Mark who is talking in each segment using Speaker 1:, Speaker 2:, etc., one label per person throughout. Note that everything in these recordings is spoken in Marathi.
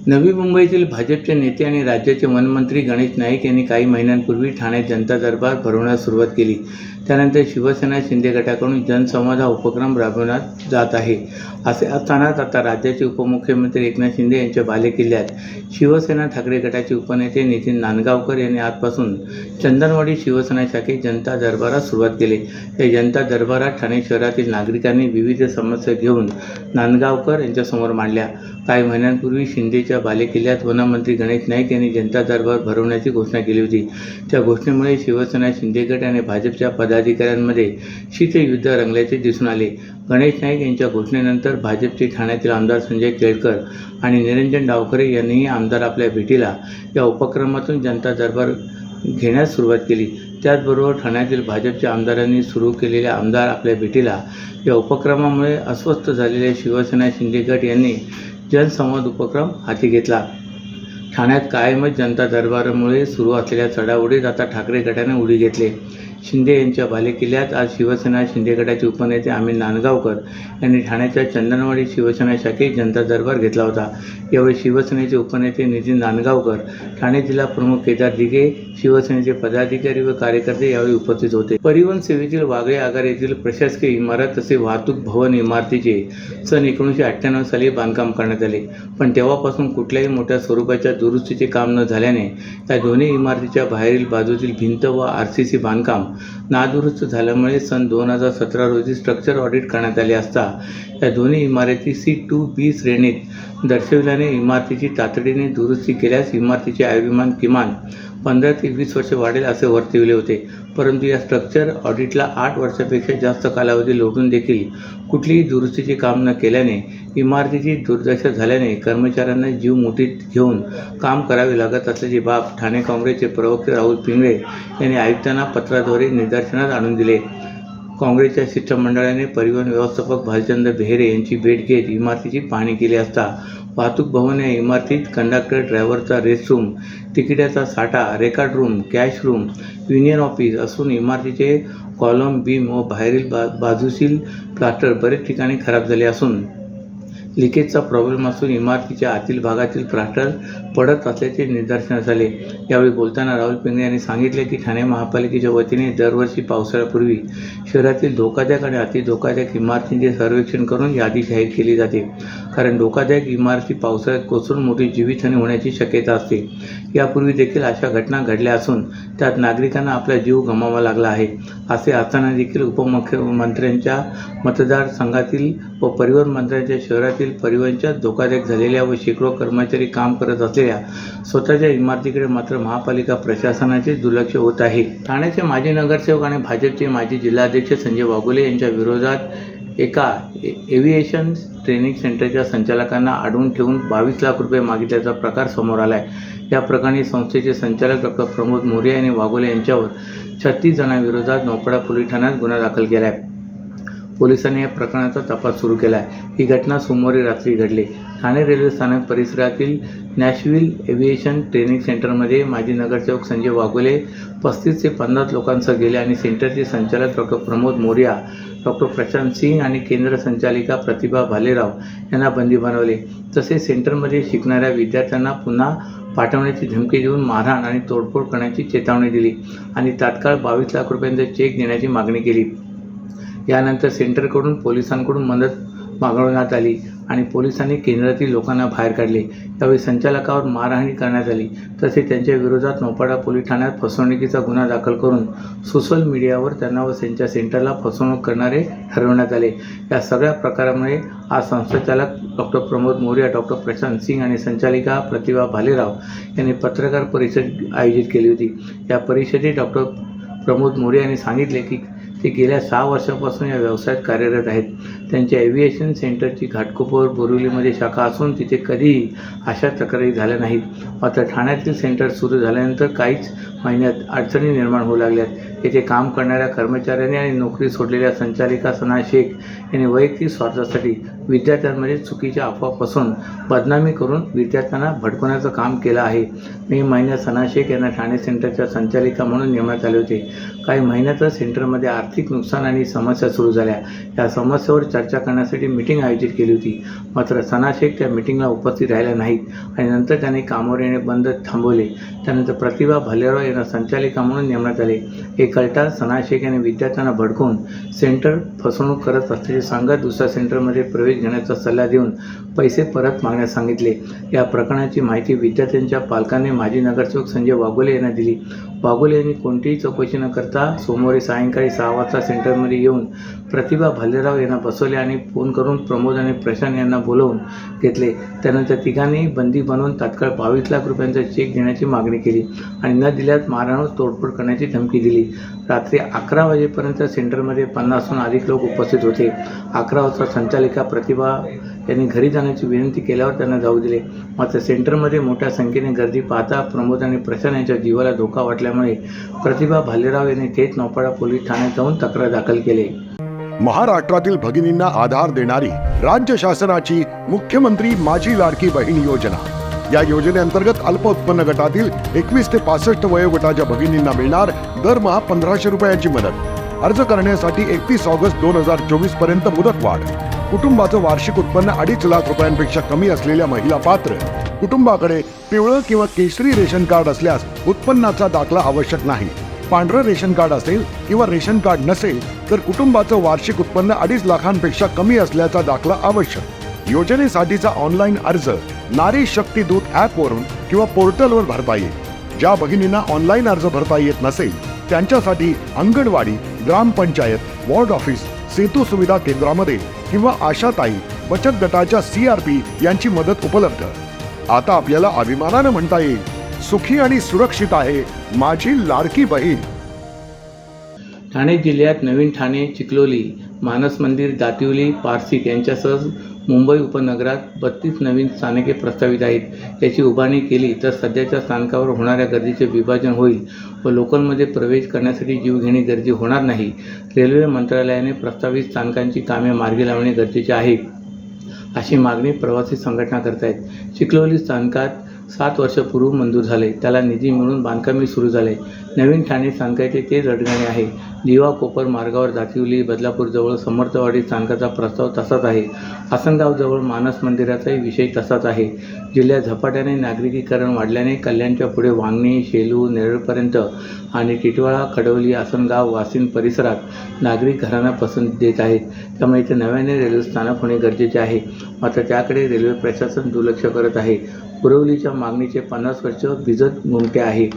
Speaker 1: नवी मुंबईतील भाजपचे नेते आणि राज्याचे वनमंत्री गणेश नाईक यांनी काही महिन्यांपूर्वी ठाण्यात जनता दरबार भरवण्यास सुरुवात केली. त्यानंतर शिवसेना शिंदे गटाकडून जनसंवाद हा उपक्रम राबवण्यात जात आहे. असे असतानाच आता राज्याचे उपमुख्यमंत्री एकनाथ शिंदे यांच्या बालेकिल्ल्यात शिवसेना ठाकरे गटाचे उपनेते नितीन नांदगावकर यांनी आजपासून चंदनवाडी शिवसेना शाखेत जनता दरबारास सुरुवात केली. या जनता दरबारात ठाणे शहरातील नागरिकांनी विविध समस्या घेऊन नांदगावकर यांच्यासमोर मांडल्या. काही महिन्यांपूर्वी शिंदेच्या बालेकिल्ल्यात वनमंत्री गणेश नाईक यांनी जनता दरबार भरवण्याची घोषणा केली होती. त्या घोषणेमुळे शिवसेना शिंदे गट आणि भाजपच्या पदाधिकाऱ्यांमध्ये शीतयुद्ध रंगल्याचे दिसून आले. गणेश नाईक यांच्या घोषणेनंतर भाजपचे ठाण्यातील आमदार संजय केळकर आणि निरंजन डावखरे यांनीही आमदार आपल्या भेटीला या उपक्रमातून जनता दरबार घेण्यास सुरुवात केली. त्याचबरोबर ठाण्यातील भाजपच्या आमदारांनी सुरू केलेल्या आमदार आपल्या भेटीला या उपक्रमामुळे अस्वस्थ झालेल्या शिवसेना शिंदे गट यांनी जनसंवाद उपक्रम हाती घेतला. ठाण्यात कायमच जनता दरबारामुळे सुरू असलेल्या चढाओढीत आता ठाकरे गटाने उडी घेतली. शिंदे यांच्या बालेकिल्ल्यात आज शिवसेना शिंदे गटाचे उपनेते अमित नांदगावकर यांनी ठाण्याच्या चंदनवाडी शिवसेना शाखेत जनता दरबार घेतला होता. यावेळी शिवसेनेचे उपनेते नितीन नांदगावकर, ठाणे जिल्हा प्रमुख केदार दिघे, शिवसेनेचे पदाधिकारी व कार्यकर्ते यावेळी उपस्थित होते. परिवहन सेवेतील वागळे आगार येथील प्रशासकीय इमारत तसे वाहतूक भवन इमारतीचे सन 1998 साली बांधकाम करण्यात आले. पण तेव्हापासून कुठल्याही मोठ्या स्वरूपाच्या दुरुस्तीचे काम न झाल्याने या दोन्ही इमारतीच्या बाहेरील बाजूतील भिंत व RCC बांधकाम नादुरुस्त झाल्यामुळे सन 2017 रोजी स्ट्रक्चर ऑडिट करण्यात आले असता या दोन्ही इमारती C2B श्रेणीत दर्शविल्याने इमारतीची तातडीने दुरुस्ती केल्यास इमारतीचे आयुर्मान किमान 15 ते 20 वर्षे वाढेल असे वर्तविले होते. परंतु या स्ट्रक्चर ऑडिटला 8 वर्षापेक्षा जास्त कालावधी लोटून देखील कुठलीही दुरुस्तीचे काम न केल्याने इमारतीची दुर्दशा झाल्याने कर्मचाऱ्यांना जीव मुठीत घेऊन काम करावे लागत असल्याची बाब ठाणे काँग्रेसचे प्रवक्ते राहुल पिंगळे यांनी आयुक्तांना पत्राद्वारे निदर्शनास आणून दिले. काँग्रेसच्या शिष्टमंडळाने परिवहन व्यवस्थापक भालचंद्र बेहेरे यांची भेट घेत इमारतीची पाहणी केली असता वाहतूक भवन या इमारतीत कंडक्टर ड्रायव्हरचा रेस्टरूम, तिकिटाचा साठा, record room, cash room, union office असून इमारतीचे कॉलम, बीम व बाहेरील बाजूशील प्लास्टर बरेच ठिकाणी खराब झाले असून लिकेजचा प्रॉब्लेम असून इमारतीच्या आतील भागातील प्लास्टर पडत असल्याचे निदर्शनास आले. यावेळी बोलताना राहुल पिंगळे यांनी सांगितले की ठाणे महापालिकेच्या वतीने दरवर्षी पावसाळ्यापूर्वी शहरातील धोकादायक आणि अतिधोकादायक इमारतींचे सर्वेक्षण करून यादी जाहीर केली जाते. कारण धोकादायक इमारती पावसाळ्यात कोसळून मोठी जीवितहानी होण्याची शक्यता असते. यापूर्वी देखील अशा घटना घडल्या असून त्यात नागरिकांना आपला जीव गमावा लागला आहे. असे असताना देखील उपमुख्यमंत्र्यांच्या मतदारसंघातील व परिवहन मंत्र्यांच्या शहरातील परिवहनच्या धोकादायक झालेल्या व शेकडो कर्मचारी काम करत असलेल्या स्वतःच्या इमारतीकडे मात्र महापालिका प्रशासनाचे दुर्लक्ष होत आहे. ठाण्याचे माजी नगरसेवक आणि भाजपचे माजी जिल्हाध्यक्ष संजय वाघोले यांच्या विरोधात एका एव्हिएशन ट्रेनिंग सेंटरच्या संचालकांना अडवून ठेवून 22 लाख रुपये मागितल्याचा प्रकार समोर आला आहे. या प्रकरणी संस्थेचे संचालक डॉ. प्रमोद मोरे यांनी वाघोले यांच्यावर 36 जणांविरोधात नौपाडा पोलीस ठाण्यात गुन्हा दाखल केला आहे. पोलिसांनी या प्रकरणाचा तपास सुरू केला आहे. ही घटना सोमवारी रात्री घडली. ठाणे रेल्वे स्थानक परिसरातील नॅशव्हिल एव्हिएशन ट्रेनिंग सेंटरमध्ये माजी नगरसेवक संजय वाघोले 35 ते 50 लोकांसह गेले आणि सेंटरचे संचालक डॉ. प्रमोद मोरिया, डॉ. प्रशांत सिंग आणि केंद्र संचालिका प्रतिभा भालेराव यांना बंदी बनवले. तसेच सेंटरमध्ये शिकणाऱ्या विद्यार्थ्यांना पुन्हा पाठवण्याची धमकी देऊन मारहाण आणि तोडफोड करण्याची चेतावणी दिली आणि तात्काळ 22 लाख रुपयांचा चेक देण्याची मागणी केली. यानंतर सेंटरकडून पोलिसांकडून मदत मागवण्यात आली आणि पोलिसांनी केंद्रातील लोकांना बाहेर काढले. यावेळी संचालकावर मारहाण करण्यात आली. तसेच त्यांच्या विरोधात नौपाडा पोलीस ठाण्यात फसवणुकीचा गुन्हा दाखल करून सोशल मीडियावर त्यांना व त्यांच्या सेंटरला फसवणूक करणारे ठरवण्यात आले. या सगळ्या प्रकारामुळे आज संस्थाचालक डॉ. प्रमोद मोरिया, डॉ. प्रशांत सिंग आणि संचालिका प्रतिभा भालेराव यांनी पत्रकार परिषद आयोजित केली होती. या परिषदेत डॉ. प्रमोद मोरिया यांनी सांगितले की ते गेल्या 6 वर्षांपासून या व्यवसायात कार्यरत आहेत. त्यांच्या एव्हिएशन सेंटरची घाटकोपर बोरिवलीमध्ये शाखा असून तिथे कधीही अशा तक्रारी झाल्या नाहीत. मात्र ठाण्यातील सेंटर सुरू झाल्यानंतर काहीच महिन्यात अडचणी निर्माण होऊ लागल्यात. येथे काम करणाऱ्या कर्मचाऱ्यांनी आणि नोकरी सोडलेल्या संचालिका सना शेख यांनी वैयक्तिक स्वार्थासाठी विद्यार्थ्यांमध्ये चुकीच्या अफवा पसरून बदनामी करून विद्यार्थ्यांना भडकवण्याचं काम केलं आहे. मे महिन्यात सना शेख यांना ठाणे सेंटरच्या संचालिका म्हणून नेमण्यात आले होते. काही महिन्यातच सेंटरमध्ये आर्थिक नुकसान आणि समस्या सुरू झाल्या. या समस्येवर चर्चा करण्यासाठी मीटिंग आयोजित केली होती. मात्र सना शेख त्या मीटिंगला उपस्थित राहिल्या नाहीत आणि नंतर त्यांनी कामावर येणे बंद थांबवले. त्यानंतर प्रतिभा भालेराव यांना संचालिका म्हणून नेमण्यात आले. हे कळताच सना शेख यांनी विद्यार्थ्यांना भडकवून सेंटर फसवणूक करत असल्याचे सांगत दुसऱ्या सेंटरमध्ये प्रवेश घेण्याचा सल्ला देऊन पैसे परत मागण्यास सांगितले. या प्रकरणाची माहिती विद्यार्थ्यांच्या पालकांनी माजी नगरसेवक संजय वाघोले यांना दिली. वाघोले यांनी कोणतीही चौकशी न करता सोमवारी सायंकाळी 6 वाजता सेंटरमध्ये येऊन प्रतिभा भालेराव यांना बसवले आणि फोन करून प्रमोद आणि प्रशांत यांना बोलवून घेतले. त्यानंतर तिघांनी बंदी बनवून तात्काळ 22 लाख रुपयांचा चेक देण्याची मागणी केली आणि न दिल्यास मारहाण तोडफोड करण्याची धमकी दिली. रात्री 11 वाजेपर्यंत सेंटरमध्ये 50हून अधिक लोक उपस्थित होते. 11 वाजता संचालिका प्रतिभा यांनी घरी जाण्याची विनंती केल्यावर त्यांना जाऊ दिले. मात्र सेंटरमध्ये मोठ्या संख्येने गर्दी पाहता प्रमोद आणि प्रशांत यांच्या जीवाला धोका वाटल्यामुळे प्रतिभा भालेराव यांनी थेट नौपाडा पोलीस ठाण्यात जाऊन तक्रार दाखल केली.
Speaker 2: महाराष्ट्रातील भगिनींना आधार देणारी राज्य शासनाची मुख्यमंत्री माझी लाडकी बहीण योजना. या योजनेअंतर्गत अल्प उत्पन्न गटातील 21 ते 65 वयोगटाच्या भगिनींना मिळणार दरमहा 1500 रुपयांची मदत. अर्ज करण्यासाठी 31 ऑगस्ट 2024 पर्यंत मुदतवाढ. कुटुंबाचं वार्षिक उत्पन्न 2.5 लाख रुपयांपेक्षा कमी असलेल्या महिला पात्र. कुटुंबाकडे पिवळं किंवा केशरी रेशन कार्ड असल्यास उत्पन्नाचा दाखला आवश्यक नाही. पांढरं रेशन कार्ड असेल किंवा रेशन कार्ड नसेल तर कुटुंबाचं वार्षिक उत्पन्न 2.5 लाखांपेक्षा कमी असल्याचा दाखला आवश्यक. योजनेसाठीचा ऑनलाईन अर्ज नारी शक्ती दूत ॲपवरून किंवा पोर्टलवर भरता येईल. ज्या भगिनींना ऑनलाईन अर्ज भरता येत नसेल त्यांच्यासाठी अंगणवाडी, ग्रामपंचायत, वॉर्ड ऑफिस, सेतू सुविधा केंद्रामध्ये किंवा आशाताई बचत गटाच्या CRP यांची मदत उपलब्ध. आता आपल्याला अभिमानानं म्हणता येईल, सुखी आणि सुरक्षित आहे माझी लाडकी बहीण.
Speaker 1: ठाणे जिल्ह्यात नवीन ठाणे, चिखलोली, मानस मंदिर, दातिवली, पारसिक यांच्यासह मुंबई उपनगरात 32 नवीन स्थानके प्रस्तावित आहेत. याची उभारणी केली तर सध्याच्या स्थानकावर होणाऱ्या गर्दीचे विभाजन होईल व लोकलमध्ये प्रवेश करण्यासाठी जीवघेणी गर्दी होणार नाही. रेल्वे मंत्रालयाने प्रस्तावित स्थानकांची कामे मार्गी लावणे गरजेचे आहे अशी मागणी प्रवासी संघटना करत आहेत. चिखलोली स्थानकात 7 वर्षापूर्वी मंजूर झाले. त्याला निधी मिळून बांधकामही सुरू झाले. नवीन ठाणे स्थानकाचे तेच अडगणे आहे. दिवा कोपर मार्गावर दातिवली, बदलापूरजवळ समर्थवाडी स्थानकाचा प्रस्ताव तसाच आहे. आसनगावजवळ मानस मंदिराचाही विषय तसाच आहे. जिल्ह्यात झपाट्याने नागरिकीकरण वाढल्याने कल्याणच्या पुढे वांगणी, शेलू, नेरळपर्यंत आणि टिटवाळा, खडवली, आसनगाव, वासिंद परिसरात नागरिक घरांना पसंती देत आहेत. त्यामुळे इथे नव्याने रेल्वे स्थानक होणे गरजेचे आहे. मात्र त्याकडे रेल्वे प्रशासन दुर्लक्ष करत आहे. पुरवलीच्या मागणीचे 50 वर्ष भिजत घुमटे आहे.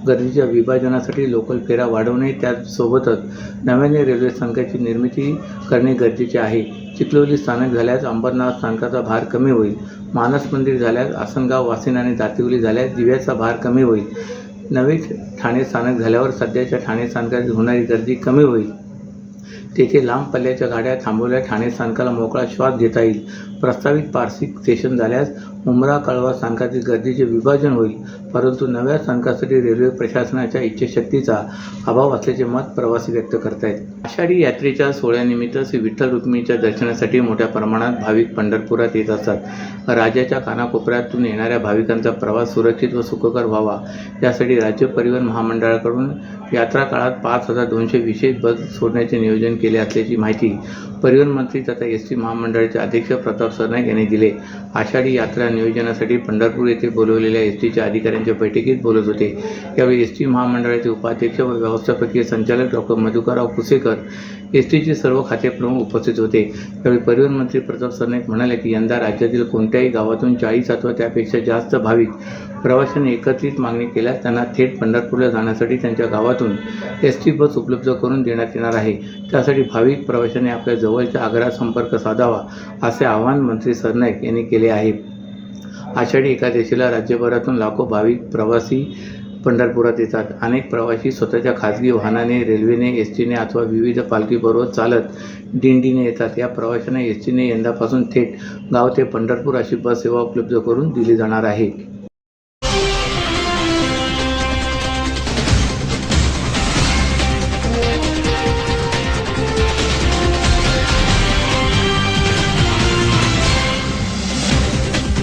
Speaker 1: गर्दीच्या विभाजनासाठी लोकल फेऱ्या वाढवणे, त्यासोबतच नव्याने रेल्वे स्थानकाची निर्मिती करणे गरजेचे आहे. चिखलोली स्थानक झाल्यास अंबरनाथ स्थानकाचा भार कमी होईल. मानस मंदिर झाल्यास आसनगाव, वासिंद आणि दातिवली झाल्यास दिव्याचा भार कमी होईल. नवे ठाणे स्थानक झाल्यावर सध्याच्या ठाणे स्थानकात होणारी गर्दी कमी होईल. तेथे लांब पल्ल्याच्या गाड्या थांबवल्या ठाणे स्थानकाला मोकळा श्वास घेता येईल. प्रस्तावित पारसिक स्टेशन झाल्यास उमरा कळवा स्थानकातील गर्दीचे विभाजन होईल. परंतु नव्या स्थानकासाठी रेल्वे प्रशासनाच्या इच्छाशक्तीचा अभाव असल्याचे मत प्रवासी व्यक्त करत आहेत. आषाढी यात्रेच्या सोहळ्यानिमित्त श्री विठ्ठल रुक्मिणीच्या दर्शनासाठी मोठ्या प्रमाणात भाविक पंढरपुरात येत असतात. राज्याच्या कानाकोपऱ्यातून येणाऱ्या भाविकांचा प्रवास सुरक्षित व सुखकर व्हावा यासाठी राज्य परिवहन महामंडळाकडून यात्रा काळात 5200 विशेष बस सोडण्याचे नियोजन केले असल्याची माहिती परिवहन मंत्री तथा ST महामंडळाचे अध्यक्ष प्रताप सरनाईक यांनी दिले. आषाढी यात्रा नियोजनासाठी पंढरपूर येथे बोलवलेल्या STच्या अधिकाऱ्यांच्या बैठकीत बोलत होते. यावेळी ST महामंडळाचे उपाध्यक्ष व व्यवस्थापकीय संचालक डॉ. मधुकरराव कुसेकर, STचे सर्व खाते प्रमुख उपस्थित होते. यावेळी परिवहन मंत्री प्रताप सरनाईक म्हणाले की यंदा राज्यातील कोणत्याही गावातून 40 अथवा त्यापेक्षा जास्त भाविक प्रवाशांनी एकत्रित मागणी केल्यास त्यांना थेट पंढरपूरला जाण्यासाठी त्यांच्या गावातून ST बस उपलब्ध करून देण्यात येणार आहे. त्यासाठी भाविक प्रवाशांनी आपल्या जवळच्या आग्रहात संपर्क साधावा असे आवाहन मंत्री सरनाईक यांनी केले आहे. आषाढी एकादशीला राज्यभरातून लाखो भाविक प्रवासी पंढरपुरात येतात. अनेक प्रवासी स्वतःच्या खाजगी वाहनाने, रेल्वेने, STने अथवा विविध पालखीबरोबर चालत दिंडीने येतात. या प्रवाशांना STने यंदापासून थेट गाव ते पंढरपूर अशी बस सेवा उपलब्ध करून दिली जाणार आहे.